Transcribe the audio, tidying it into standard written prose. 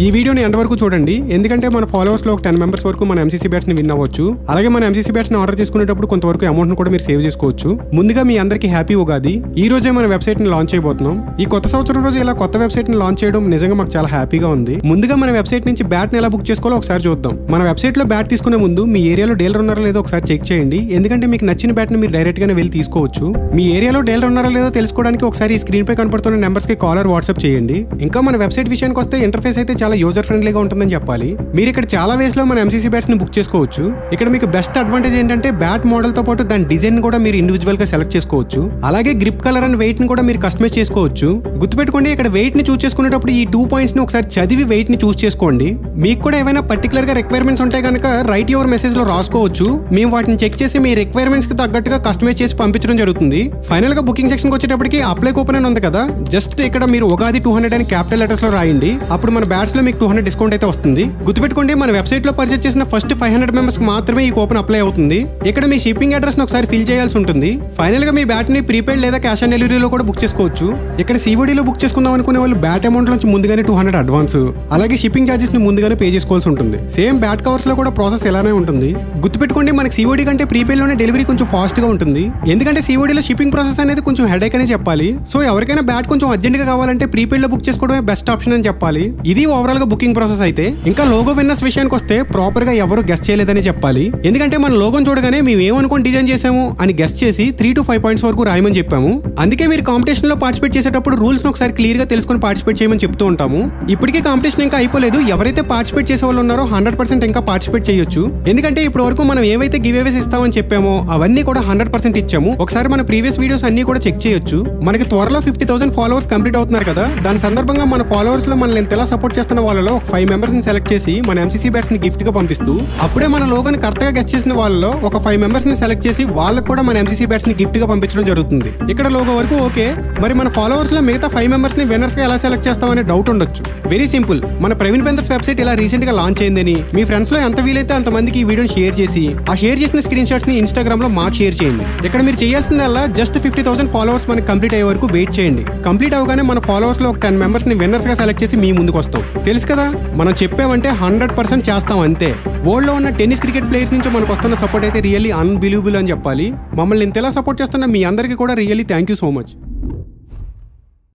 ఈ వీడియోని ఎండ్ వరకు చూడండి, ఎందుకంటే మన ఫాలోవర్స్ లో ఒక 10 మెంబర్స్ వరకు మన ఎంసీసీ బ్యాట్స్ ని విన్ అవ్వచ్చు. అలాగే మన ఎంసీసీ బ్యాట్స్ ని ఆర్డర్ చేసుకునేటప్పుడు కొంతవరకు అమౌంట్ ను కూడా మీరు సేవ్ చేసుకోవచ్చు. ముందుగా మీ అందరికీ హ్యాపీ ఉగాది. ఈ రోజే మన వెబ్సైట్ ని లాంచ్ చేయబోతున్నాం. ఈ కొత్త సంవత్సరం రోజు ఇలా కొత్త వెబ్సైట్ ని లాంచ్ చేయడం నిజంగా మాకు చాలా హ్యాపీగా ఉంది. ముందుగా మన వెబ్సైట్ నుంచి బ్యాట్ ని ఎలా బుక్ చేసుకోవాలో ఒకసారి చూద్దాం. మన వెబ్సైట్ లో బ్యాట్ తీసుకునే ముందు మీ ఏరియాలో డీలర్ ఉన్నారో లేదో ఒకసారి చెక్ చేయండి, ఎందుకంటే మీకు నచ్చిన బ్యాట్ ని మీరు డైరెక్ట్ గానే వెళ్ళి తీసుకోవచ్చు. మీ ఏరియాలో డీలర్ ఉన్నారో లేదో తెలుసుకోవడానికి ఒకసారి ఈ స్క్రీన్ పై కనపడుతున్న నెంబర్స్ కి కాలర్ వాట్సాప్ చేయండి. ఇంకా మన వెబ్సైట్ విషయానికి వస్తే ఇంటర్ఫేస్ అయితే చాలా యూజర్ ఫ్రెండ్లీగా ఉంటుందని చెప్పాలి. మీరు ఇక్కడ చాలా వేస్ లో మన ఎంసీసీ బ్యాట్స్ ని బుక్ చేసుకోవచ్చు. ఇక్కడ మీకు బెస్ట్ అడ్వాంటేజ్ ఏంటంటే బ్యాట్ మోడల్ తో పాటు దాని డిజైన్ కూడా మీరు ఇండివిజువల్ గా సెలెక్ట్ చేసుకోవచ్చు. అలాగే గ్రిప్ కలర్ అండ్ వెయిట్ ని కూడా మీరు కస్టమైజ్ చేసుకోవచ్చు. గుర్తుపెట్టుకోండి, ఇక్కడ వెయిట్ ని చూస్ చేసుకునేటప్పుడు ఈ 2 పాయింట్స్ ని ఒకసారి చదివి వెయిట్ ని చూస్ చేసుకోండి. మీకు కూడా ఏమైనా పర్టికులర్ గా రిక్వైర్మెంట్స్ ఉంటే కనుక రైట్ యువర్ మెసేజ్ లో రాసుకోవచ్చు. మేము వాటిని చెక్ చేసి మీ రిక్వైర్మెంట్స్ కి తగ్గట్టుగా కస్టమైజ్ చేసి పంపించడం జరుగుతుంది. ఫైనల్ గా బుకింగ్ సెక్షన్ కి వచ్చేటప్పటికి అప్లై కూపన్ అని ఉంది కదా, జస్ట్ ఇక్కడ మీరు ఉగాది 200 అని క్యాపిటల్ లెటర్స్ లో రాయండి. అప్పుడు మన బ్యాట్స్ లో మీకు 200 డిస్కౌంట్ అయితే వస్తుంది. గుర్తుపెట్టుకోండి, మన వెబ్సైట్ లో పర్చేస్ చేసిన ఫస్ట్ 500 మెంబర్స్ కి మాత్రమే ఈ కూపన్ అప్లై అవుతుంది. ఇక్కడ మీ షిప్పింగ్ అడ్రస్ ని ఒకసారి ఫిల్ చేయాల్సి ఉంటుంది. ఫైనల్ గా మీ బ్యాట్ ని ప్రీపెయిడ్ లేదా క్యాష్ ఆన్ డెలివరీలో కూడా బుక్ చేసుకోవచ్చు. ఇక్కడ COD లో బుక్ చేసుకుందాం అనుకునే వాళ్ళు బ్యాట్ అమౌంట్ నుంచి ముందుగానే 200 అడ్వాన్స్, అలాగే షిప్పింగ్ చార్జెస్ ని ముందుగానే పే చేసుకోవాల్సి ఉంటుంది. సేమ్ బ్యాట్ కవర్స్ లో కూడా ప్రాసెస్ ఎలానే ఉంటుంది. గుర్తుపెట్టుకోండి, మనకి COD కంటే ప్రీపెయిడ్ లోనే డెలివరీ కొంచెం ఫాస్ట్ గా ఉంటుంది. ఎందుకంటే COD లో షిప్పింగ్ ప్రాసెస్ అనేది కొంచెం హెడేక్ అనే చెప్పాలి. సో ఎవరికైనా బ్యాట్ కొంచెం అర్జెంట్ గా కావాలంటే ప్రీపెయిడ్ లో బుక్ చేసుకోవడమే బెస్ట్ ఆప్షన్ అని చెప్పాలి. ఇది ఓవరాల్ గా బుకింగ్ ప్రాసెస్ అయితే. ఇంకా లోగో విన్నర్స్ విషయానికి వస్తే ప్రాపర్ గా ఎవరు గెస్ట్ చేయలేదని చెప్పాలి. ఎందుకంటే మన లోగోని చూడగానే మేము ఏమనుకుని డిజైన్ చేసాము అని గెస్ట్ చేసి 3 to 5 పాయింట్స్ వరకు రాయమని చెప్పాము. అందుకే మీరు కాంపిటీషన్ లో పార్టిసిపేట్ చేసేటప్పుడు రూల్స్ ను ఒకసారి క్లియర్ గా తెలుసుకుని పార్టిసిపేట్ చేయమని చెప్తూ ఉంటాము. ఇప్పటికే కాంపిటీషన్ ఇంకా అయిపోలేదు. ఎవరైతే పార్టిసిపేట్ చేసే వాళ్ళు ఉన్నారో 100% ఇంకా పార్టిసిపేట్ చేయొచ్చు. ఎందుకంటే ఇప్పటి వరకు మనం ఏవైతే గివ్ అవేస్ ఇస్తామని చెప్పామో అవన్నీ కూడా 100% ఇచ్చాము. ఒకసారి మన ప్రీవియస్ వీడియోస్ అన్ని కూడా చెక్ చేయొచ్చు. మనకి త్వరలో 50,000 ఫాలోవర్స్ కంప్లీట్ అవుతున్నారు కదా, దాని సందర్భంగా మన ఫాలోవర్స్ లో మనల్ని ఎంతలా సపోర్ట్ చేస్తున్న వాళ్ళలో ఒక 5 మెంబర్స్ ని సెలెక్ట్ చేసి మన ఎంసీసీ బ్యాట్స్ ని గిఫ్ట్ గా పంపిస్తూ, అప్పుడే మన లోగోని కరెక్ట్ గా గెస్ట్ చేసిన వాళ్ళలో ఒక 5 మెంబర్స్ ని సెలెక్ట్ చేసి వాళ్ళకి కూడా మన ఎంసీసీ బ్యాట్స్ ని గిఫ్ట్ గా పంపించడం జరుగుతుంది. ఇక్కడ లోగో వరకు ఓకే. మరి మన ఫాలోవర్స్ లో మిగతా 5 మెంబర్స్ ని విన్నర్స్ గా ఎలా సెలెక్ట్ చేస్తామనే డౌట్ ఉండొచ్చు. వెరీ సింపుల్, మన ప్రవీణ్ బెందర్స్ వెబ్సైట్ ఇలా రీసెంట్ గా లాంచ్ అయిందని మీ ఫ్రెండ్స్ లో ఎంత వీలైతే అంత మందికి ఈ వీడియోని షేర్ చేసి ఆ షేర్ చేసిన స్క్రీన్ షాట్స్ ని ఇన్స్టాగ్రామ్ లో మాకు షేర్ చేయండి. ఇక్కడ మీరు చేయాల్సిందల్లా జస్ట్ 50,000 ఫాలోవర్స్ మనకి కంప్లీట్ అయ్యే వరకు వెయిట్ చేయండి. కంప్లీట్ అవగానే మన ఫాలోవర్స్ లో ఒక 10 మెంబర్స్ ని విన్నర్స్ గా సెలెక్ట్ చేసి మీ ముందుకు వస్తాం. తెలుసు కదా, మనం చెప్పామంటే 100% చేస్తాం అంతే. వరల్డ్ లో ఉన్న టెన్నిస్ క్రికెట్ ప్లేయర్స్ నుంచి మనకు వస్తున్న సపోర్ట్ అయితే రియల్లీ అన్బిలీవబుల్ అని చెప్పాలి. మమ్మల్ని ఇంతలా సపోర్ట్ చేస్తున్న మీ అందరికీ కూడా really thank you so much.